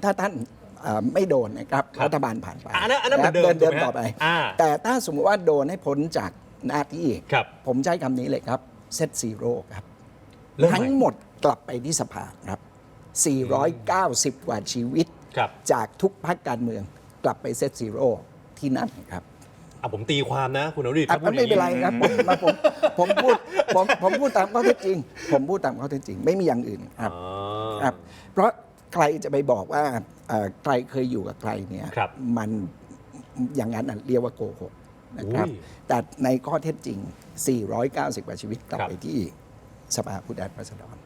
ถ้าท่านไม่โดนนะครับรัฐบาลผ่านไป อันนั้นเหมือนเดิม เดิน ถูกไหม ต่อไป อ่า แต่ถ้าสมมติว่าโดนให้พ้นจากหน้าที่ ครับ ผมใช้คำนี้เลยครับเซตซีโร่ครับ เริ่มใหม่ ทั้งหมดกลับไปที่สภาครับ 490 กว่าชีวิต ครับ จากทุกพรรคการเมืองกลับไปเซตซีโร่ที่นั่นครับ ผมตีความนะคุณอนุดิต ไม่เป็นไรครับผมพูดตามข้อเท็จจริง ผมพูดตามข้อเท็จจริง ไม่มีอย่างอื่นครับครับ เพราะใครจะไปบอกว่าใครเคยอยู่กับใครเนี่ย ครับ มันอย่างนั้นเรียกว่าโกหกนะครับ อุ้ย แต่ในข้อเท็จจริง 490 กว่าชีวิตกลับ ครับ ไปที่สภาผู้แทนราษฎร